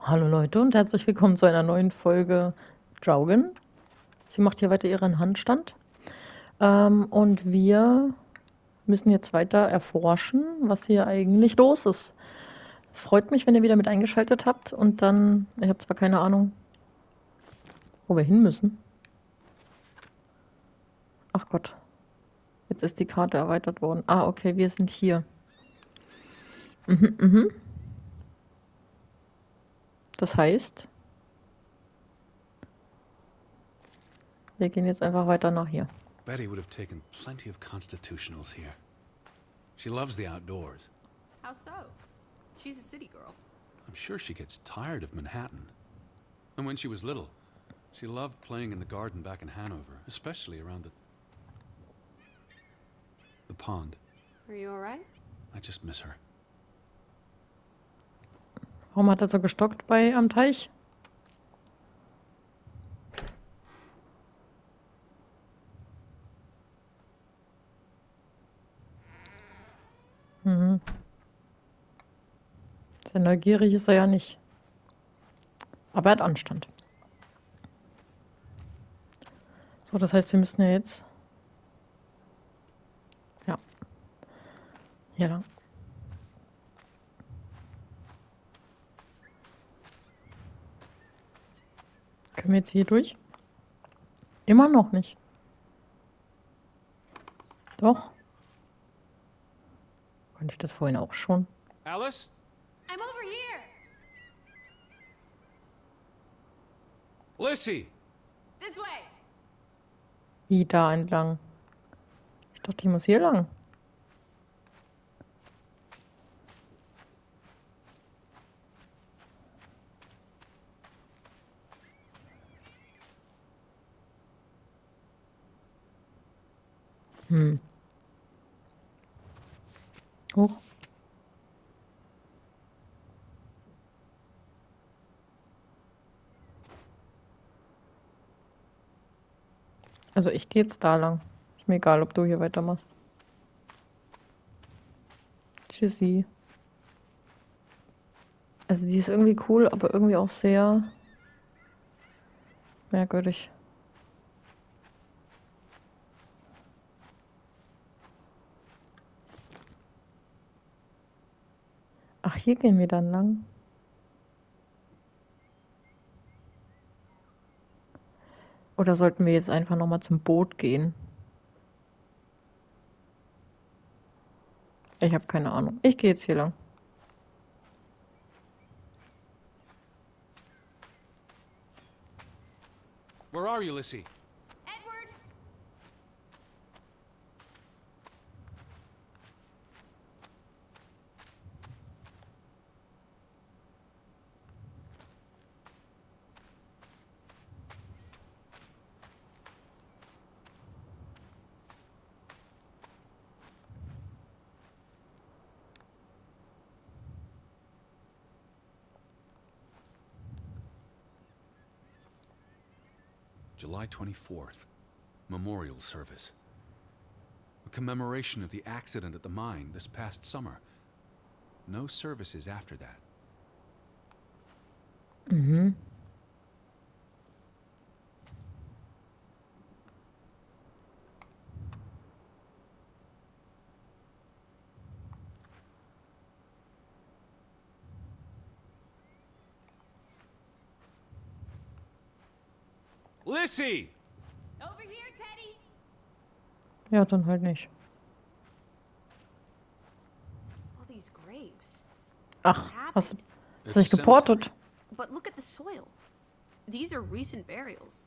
Hallo Leute und herzlich willkommen zu einer neuen Folge Draugen. Sie macht hier weiter ihren Handstand. Und wir müssen jetzt weiter erforschen, was hier eigentlich los ist. Freut mich, wenn ihr wieder mit eingeschaltet habt und dann, ich habe zwar keine Ahnung, wo wir hin müssen. Ach Gott, jetzt ist die Karte erweitert worden. Ah, okay, wir sind hier. Mhm. Das heißt, wir gehen jetzt einfach weiter nach hier. Betty would have taken plenty of constitutionals here. She loves the outdoors. How so? She's a city girl. I'm sure she gets tired of Manhattan. And when she was little, she loved playing in the garden back in Hanover, especially around the pond. Are you alright? I just miss her. Warum hat er so gestockt am Teich? Sehr neugierig ist er ja nicht. Aber er hat Anstand. So, das heißt, wir müssen ja jetzt... Ja. Hier lang. Können wir jetzt hier durch? Immer noch nicht. Doch. Konnte ich das vorhin auch schon? Alice? I'm over here! Lissy! This way! Wie da entlang? Ich dachte, ich muss hier lang. Hoch. Also ich gehe jetzt da lang. Ist mir egal, ob du hier weitermachst. Tschüssi. Also die ist irgendwie cool, aber irgendwie auch sehr merkwürdig. Ach, hier gehen wir dann lang. Oder sollten wir jetzt einfach nochmal zum Boot gehen? Ich habe keine Ahnung. Ich gehe jetzt hier lang. Where are you, Lissy? Edward! July 24th. Memorial service. A commemoration of the accident at the mine this past summer. No services after that. Lissy! Over here, Teddy! Ja, dann halt nicht. All these graves. Ach, hast It's du a dich geportet? But look at the soil. These are recent burials.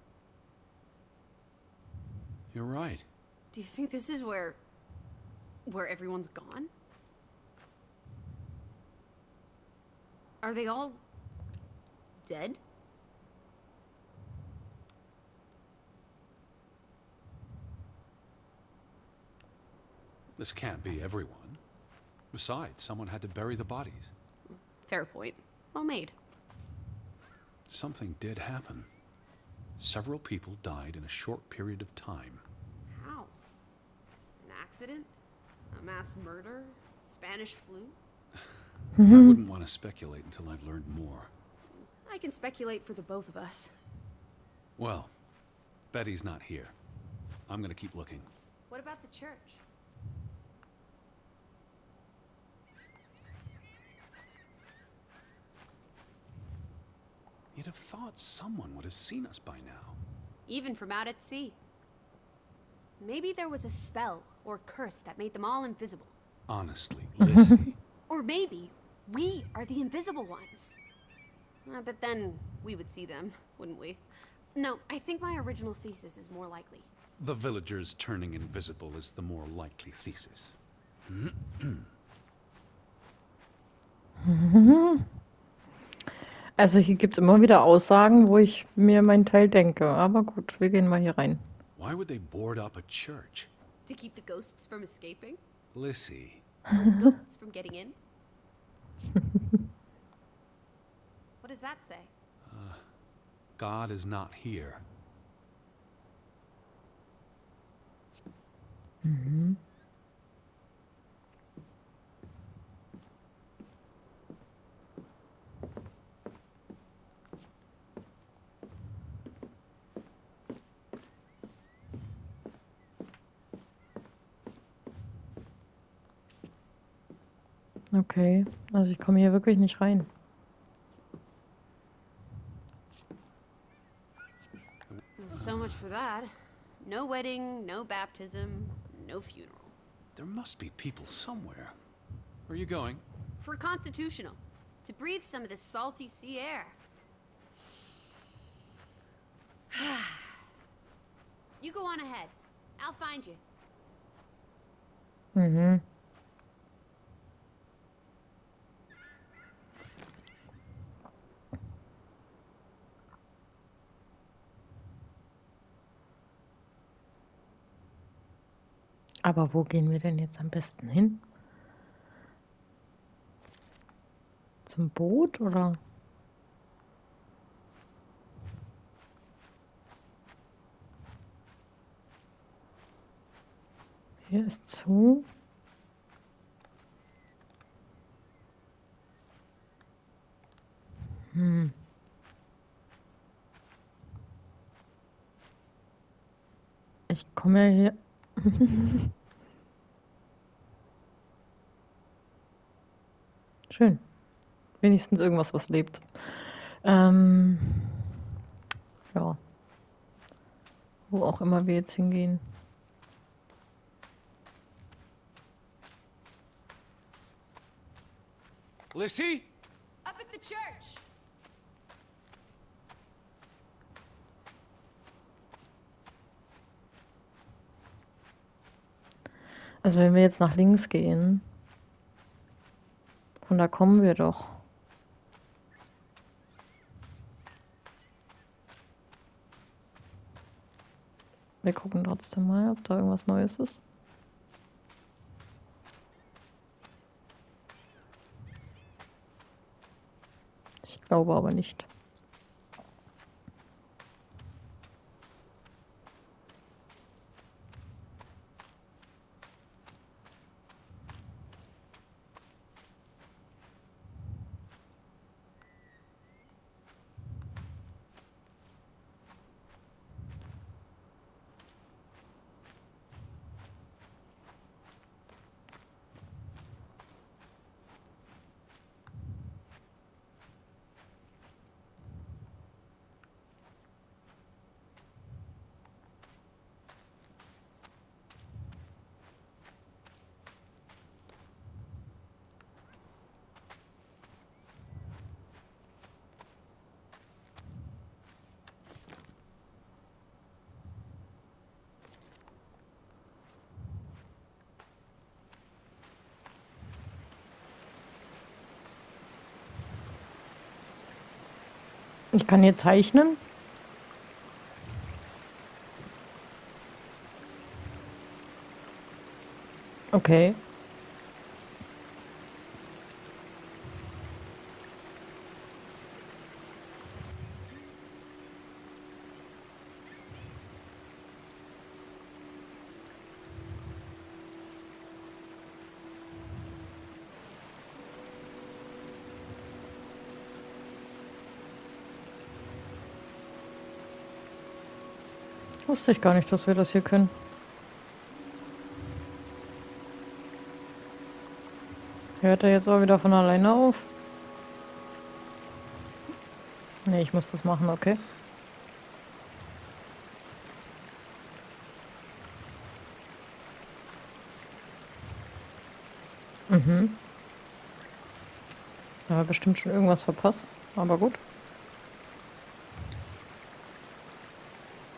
You're right. Do you think this is where everyone's gone? Are they all dead? This can't be everyone. Besides, someone had to bury the bodies. Fair point. Well made. Something did happen. Several people died in a short period of time. How? An accident? A mass murder? Spanish flu? I wouldn't want to speculate until I've learned more. I can speculate for the both of us. Well, Betty's not here. I'm gonna keep looking. What about the church? You'd have thought someone would have seen us by now. Even from out at sea. Maybe there was a spell or curse that made them all invisible. Honestly, Lissy. Or maybe we are the invisible ones. But then we would see them, wouldn't we? No, I think my original thesis is more likely. The villagers turning invisible is the more likely thesis. Also hier gibt es immer wieder Aussagen, wo ich mir meinen Teil denke. Aber gut, wir gehen mal hier rein. Why would they board up a church? To keep the ghosts from escaping? Lissy. Or the goats from getting in? What does that say? God is not here. Mhm. Okay, also ich komme hier wirklich nicht rein. So much for that. No wedding, no baptism, no funeral. There must be people somewhere. Where are you going? For constitutional. To breathe some of this salty sea air. You go on ahead. I'll find you. Mhm. Aber wo gehen wir denn jetzt am besten hin? Zum Boot oder? Hier ist zu. Ich komme ja hier. Schön. Wenigstens irgendwas, was lebt. Ja. Wo auch immer wir jetzt hingehen. Lissy? Up at the church. Also wenn wir jetzt nach links gehen, von da kommen wir doch. Wir gucken trotzdem mal, ob da irgendwas Neues ist. Ich glaube aber nicht. Ich kann hier zeichnen. Okay. Wusste ich gar nicht, dass wir das hier können. Hört er jetzt auch wieder von alleine auf? Ne, ich muss das machen, okay. Mhm. Da hat bestimmt schon irgendwas verpasst, aber gut.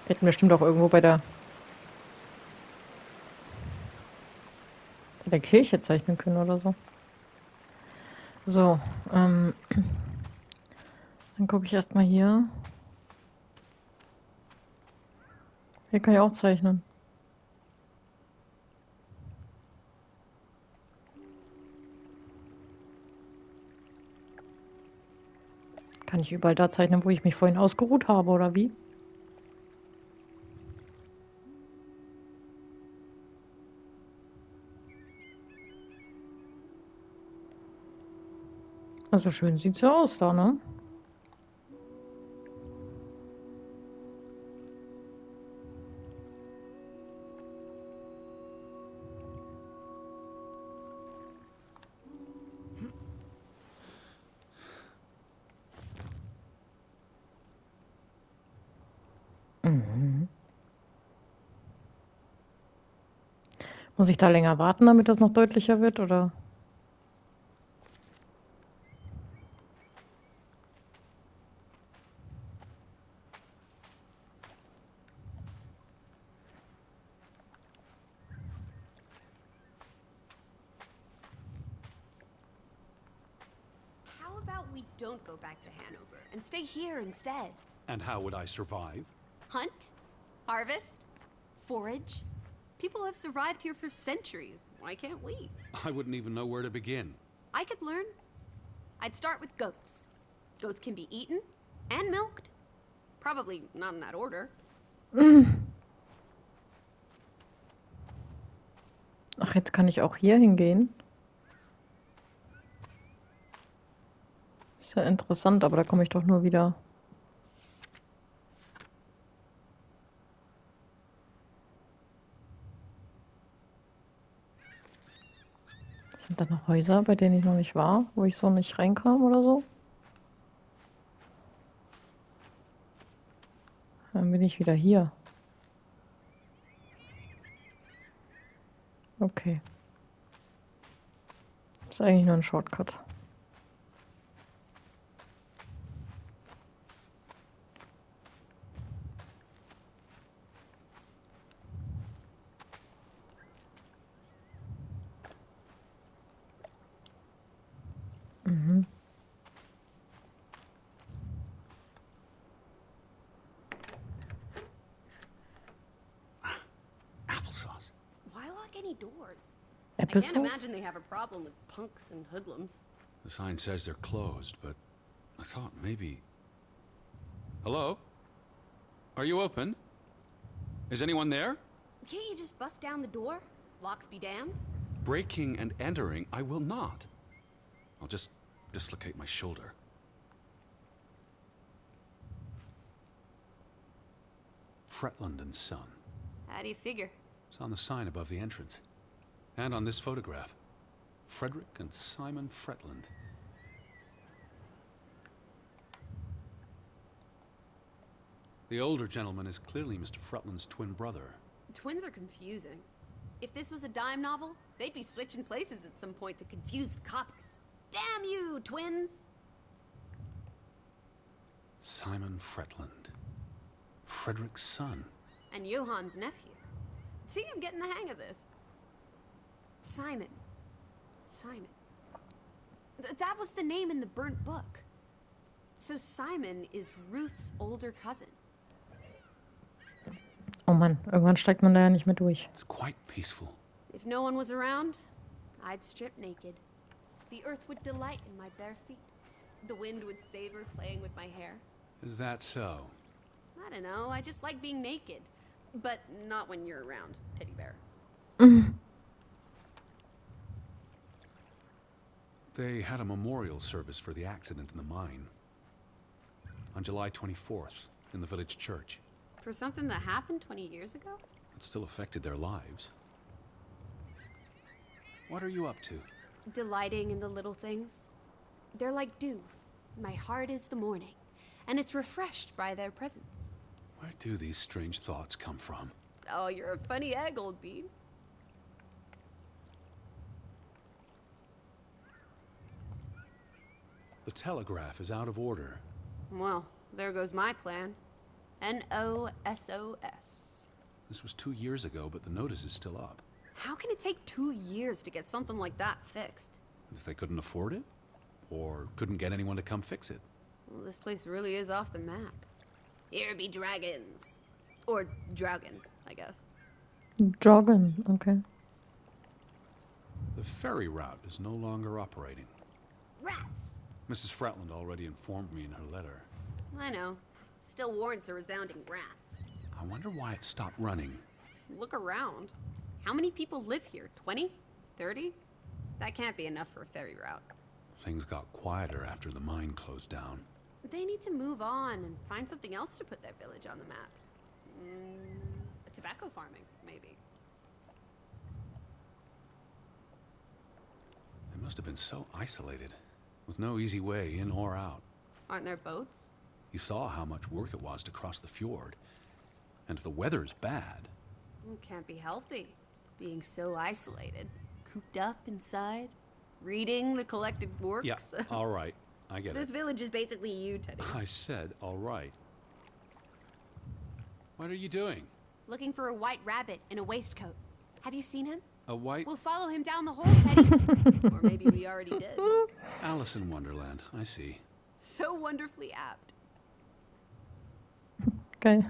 Hätten bestimmt auch irgendwo bei der Kirche zeichnen können oder so. So, dann gucke ich erstmal hier. Hier kann ich auch zeichnen. Kann ich überall da zeichnen, wo ich mich vorhin ausgeruht habe, oder wie? Also schön sieht's ja aus da, ne? Mhm. Muss ich da länger warten, damit das noch deutlicher wird, oder? How about we don't go back to Hanover and stay here instead? And how would I survive? Hunt? Harvest? Forage? People have survived here for centuries. Why can't we? I wouldn't even know where to begin. I could learn. I'd start with goats. Goats can be eaten and milked. Probably not in that order. Ach, jetzt kann ich auch hier hingehen. Ist ja interessant, aber da komme ich doch nur wieder. Sind da noch Häuser, bei denen ich noch nicht war, wo ich so nicht reinkam oder so? Dann bin ich wieder hier. Okay. Ist eigentlich nur ein Shortcut. Mhm. Applesauce. Why lock any doors? I can't Applesauce? imagine they have a problem with punks and hoodlums. The sign says they're closed, but I thought maybe... Hello? Are you open? Is anyone there? Can't you just bust down the door? Locks be damned. Breaking and entering, I will not. I'll just dislocate my shoulder. Fretland and Son. How do you figure? It's on the sign above the entrance. And on this photograph. Frederick and Simon Fretland. The older gentleman is clearly Mr. Fretland's twin brother. Twins are confusing. If this was a dime novel, they'd be switching places at some point to confuse the coppers. Damn you, twins! Simon Fretland. Frederick's son. And Johann's nephew. See, I'm getting the hang of this. Simon. Simon. That was the name in the burnt book. So Simon is Ruth's older cousin. Oh Mann, irgendwann steigt man da ja nicht mehr durch. It's quite peaceful. If no one was around, I'd strip naked. The earth would delight in my bare feet. The wind would savor playing with my hair. Is that so? I don't know, I just like being naked. But not when you're around, teddy bear. They had a memorial service for the accident in the mine. On July 24th, in the village church. For something that happened 20 years ago? It still affected their lives. What are you up to? Delighting in the little things. They're like dew. My heart is the morning, and it's refreshed by their presence. Where do these strange thoughts come from? Oh, you're a funny egg, old bean. The telegraph is out of order. Well, there goes my plan. NOSOS. This was 2 years ago, but the notice is still up. How can it take 2 years to get something like that fixed? If they couldn't afford it? Or couldn't get anyone to come fix it? Well, this place really is off the map. Here be dragons. Or Draugans, I guess. Draugen, okay. The ferry route is no longer operating. Rats! Mrs. Fretland already informed me in her letter. I know. Still warrants a resounding rats. I wonder why it stopped running. Look around. How many people live here? 20? 30? That can't be enough for a ferry route. Things got quieter after the mine closed down. They need to move on and find something else to put their village on the map. Tobacco farming, maybe. They must have been so isolated, with no easy way in or out. Aren't there boats? You saw how much work it was to cross the fjord. And if the weather is bad... It can't be healthy. Being so isolated. Cooped up inside. Reading the collected works. Yeah, all right. I get This it. village is basically you, Teddy. I said all right. What are you doing? Looking for a white rabbit in a waistcoat. Have you seen him? A white... We'll follow him down the hole, Teddy. Or maybe we already did. Alice in Wonderland, I see. So wonderfully apt. Okay.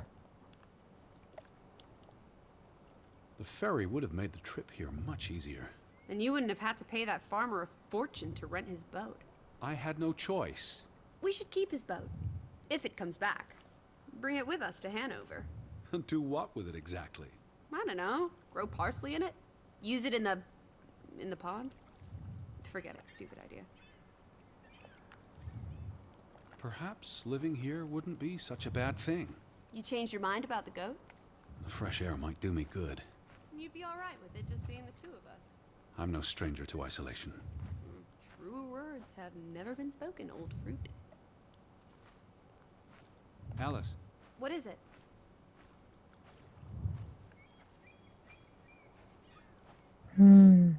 The ferry would have made the trip here much easier. And you wouldn't have had to pay that farmer a fortune to rent his boat. I had no choice. We should keep his boat. If it comes back. Bring it with us to Hanover. Do what with it exactly? I don't know. Grow parsley in it? Use it in the pond? Forget it. Stupid idea. Perhaps living here wouldn't be such a bad thing. You changed your mind about the goats? The fresh air might do me good. You'd be alright with it just being the two of us. I'm no stranger to isolation. Truer words have never been spoken, old fruit. Alice, What is it? Hmm.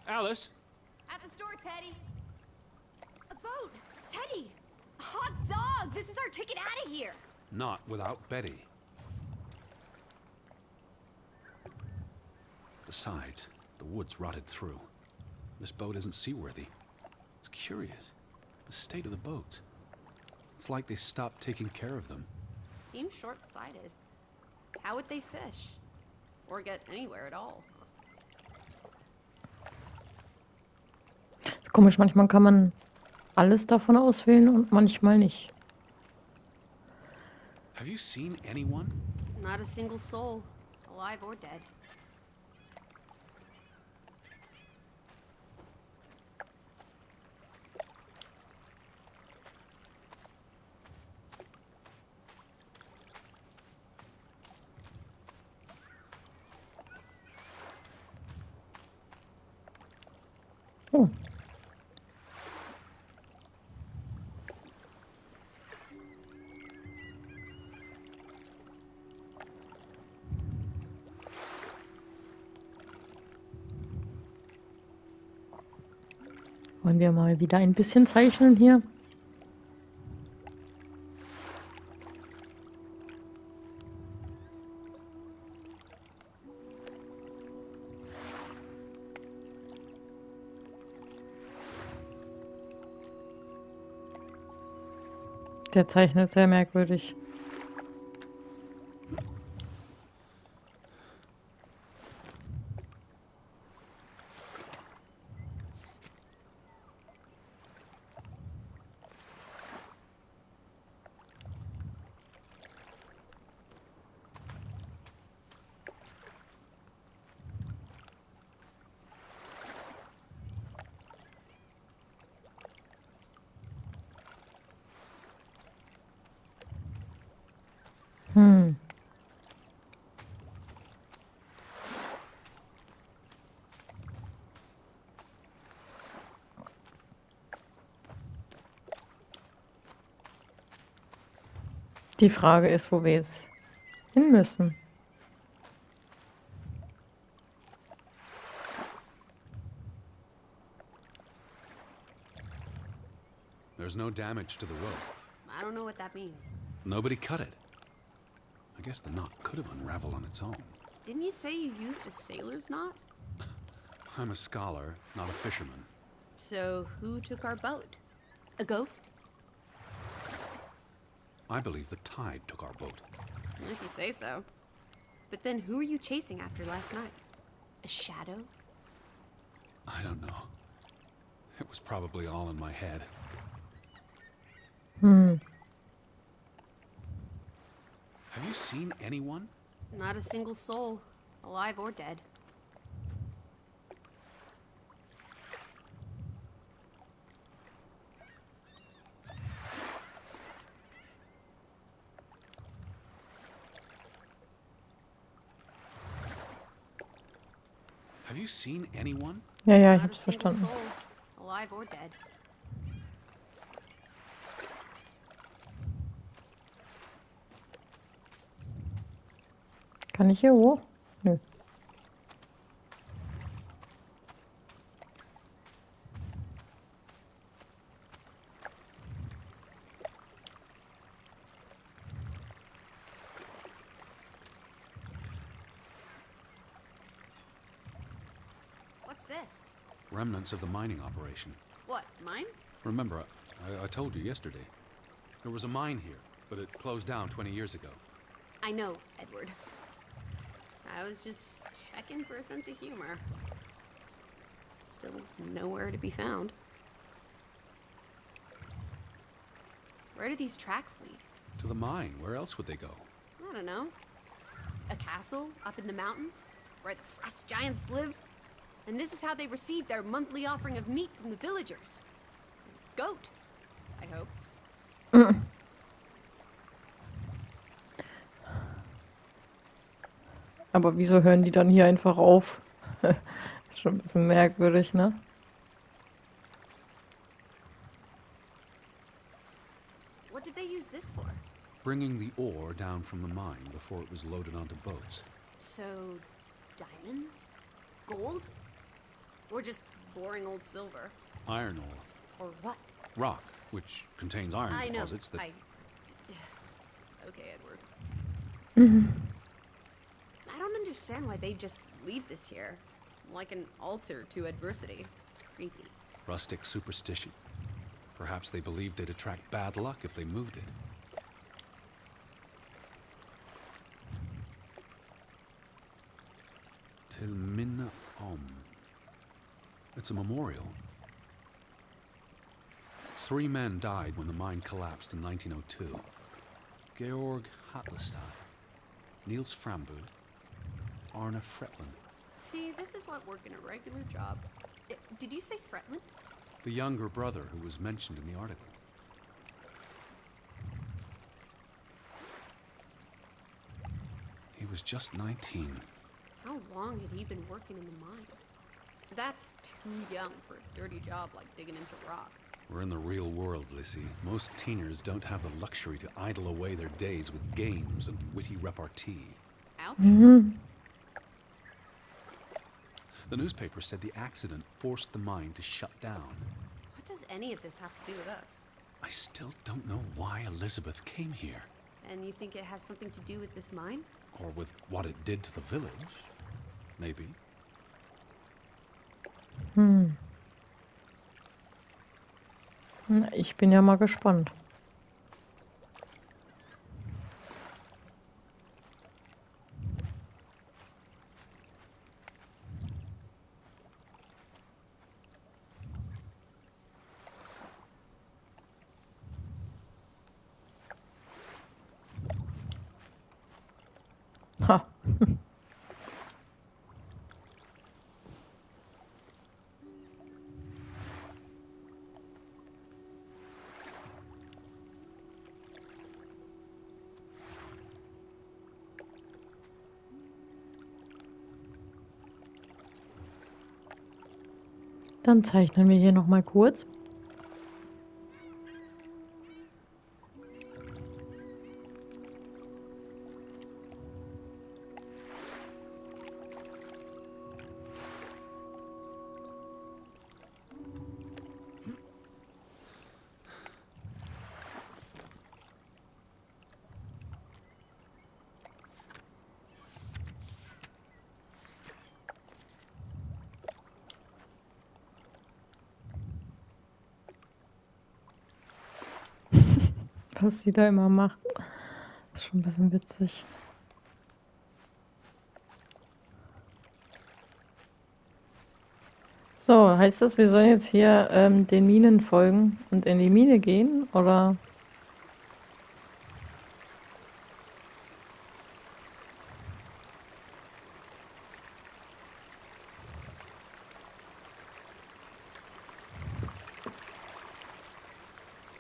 Alice! At the store, Teddy. A boat! Teddy! Hot dog! This is our ticket out of here! Not without Betty. Besides, the woods rotted through. This boat isn't seaworthy. It's curious. The state of the boats. It's like they stopped taking care of them. Seems short-sighted. How would they fish? Or get anywhere at all? Ist komisch, manchmal kann man alles davon auswählen und manchmal nicht. Have you seen anyone? Not a single soul, alive or dead. Oh. Wollen wir mal wieder ein bisschen zeichnen hier? Der zeichnet sehr merkwürdig. Hm. Die Frage ist, wo wir jetzt hin müssen. There's no damage to the rope. I don't know what that means. Nobody cut it. I guess the knot could have unraveled on its own. Didn't you say you used a sailor's knot? I'm a scholar, not a fisherman. So who took our boat? A ghost? I believe the tide took our boat. If you say so. But then who were you chasing after last night? A shadow? I don't know. It was probably all in my head. Hm. Have you seen anyone? Not a single soul, alive or dead. Have you seen anyone? Ja, ja, ich Not a hab's single verstanden. soul, alive or dead. Kann ich hier hoch? Nö. What's this? Remnants of the mining operation. What, mine? Remember, I told you yesterday. There was a mine here, but it closed down 20 years ago. I know, Edward. I was just checking for a sense of humor. Still nowhere to be found. Where do these tracks lead? To the mine. Where else would they go? I don't know. A castle up in the mountains where the frost giants live? And this is how they receive their monthly offering of meat from the villagers. Goat, I hope. Aber wieso hören die dann hier einfach auf? Ist schon ein bisschen merkwürdig, ne? What did they use this for? Bringing the ore down from the mine before it was loaded onto boats. So, diamonds? Gold? Or just boring old silver? Iron ore. Or what? Rock, which contains iron I know. deposits that... Okay, Edward. I don't understand why they just leave this here. Like an altar to adversity. It's creepy. Rustic superstition. Perhaps they believed they'd attract bad luck if they moved it. Till minne om. It's a memorial. 3 men died when the mine collapsed in 1902. Georg Hatlestad, Niels Frambu, Arne Fretland. See, this is what working a regular job. Did you say Fretland? The younger brother who was mentioned in the article. He was just 19. How long had he been working in the mine? That's too young for a dirty job like digging into rock. We're in the real world, Lissy. Most teeners don't have the luxury to idle away their days with games and witty repartee. Ouch. The newspaper said the accident forced the mine to shut down. What does any of this have to do with us? I still don't know why Elizabeth came here. And you think it has something to do with this mine? Or with what it did to the village. Maybe. Na, ich bin ja mal gespannt. Dann zeichnen wir hier nochmal kurz. Was sie da immer macht. Ist schon ein bisschen witzig. So, heißt das, wir sollen jetzt hier den Minen folgen und in die Mine gehen? Oder?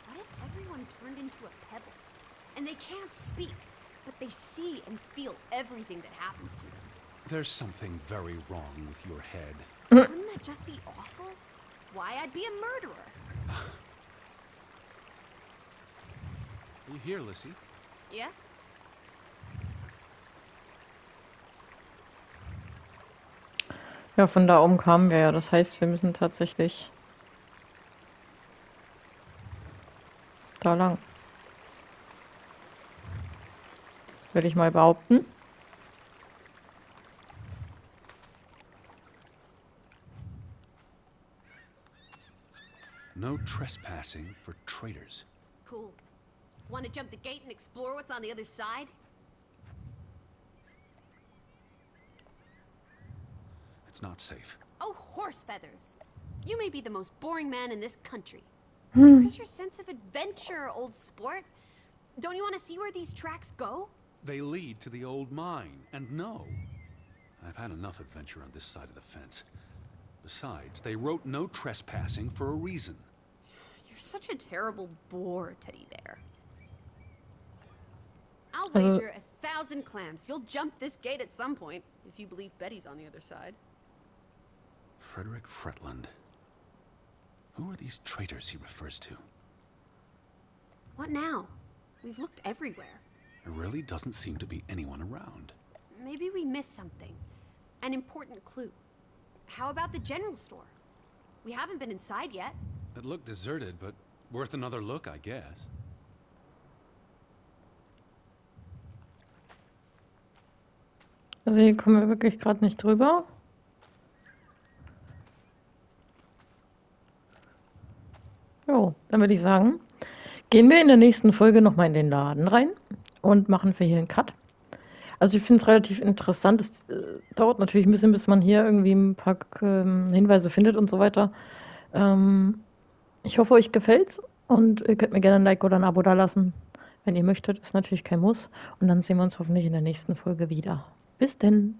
What if everyone turned into a pebble? And they can't speak, but they see and feel everything that happens to them. There's something very wrong with your head. Wouldn't that just be awful? Why, I'd be a murderer. Are you here, Lissy? Yeah? Ja, von da oben kamen wir ja. Das heißt, wir müssen tatsächlich da lang. Würde ich mal behaupten. No trespassing for traitors. Cool. Want to jump the gate and explore what's on the other side? It's not safe. Oh, horse feathers! You may be the most boring man in this country. Where's your sense of adventure, old sport? Don't you want to see where these tracks go? They lead to the old mine, and no. I've had enough adventure on this side of the fence. Besides, they wrote no trespassing for a reason. You're such a terrible bore, Teddy Bear. I'll Also- wager 1,000 clams you'll jump this gate at some point, if you believe Betty's on the other side. Frederick Fretland. Who are these traitors he refers to? What now? We've looked everywhere. There really doesn't seem to be anyone around. Maybe we missed something. An important clue. How about the general store? We haven't been inside yet. It looked deserted, but worth another look, I guess. Also hier kommen wir wirklich gerade nicht drüber. Jo, dann würde ich sagen, gehen wir in der nächsten Folge nochmal in den Laden rein und machen wir hier einen Cut. Also ich finde es relativ interessant. Es dauert natürlich ein bisschen, bis man hier irgendwie ein paar Hinweise findet und so weiter. Ich hoffe, euch gefällt's und ihr könnt mir gerne ein Like oder ein Abo dalassen, wenn ihr möchtet. Ist natürlich kein Muss. Und dann sehen wir uns hoffentlich in der nächsten Folge wieder. Bis denn!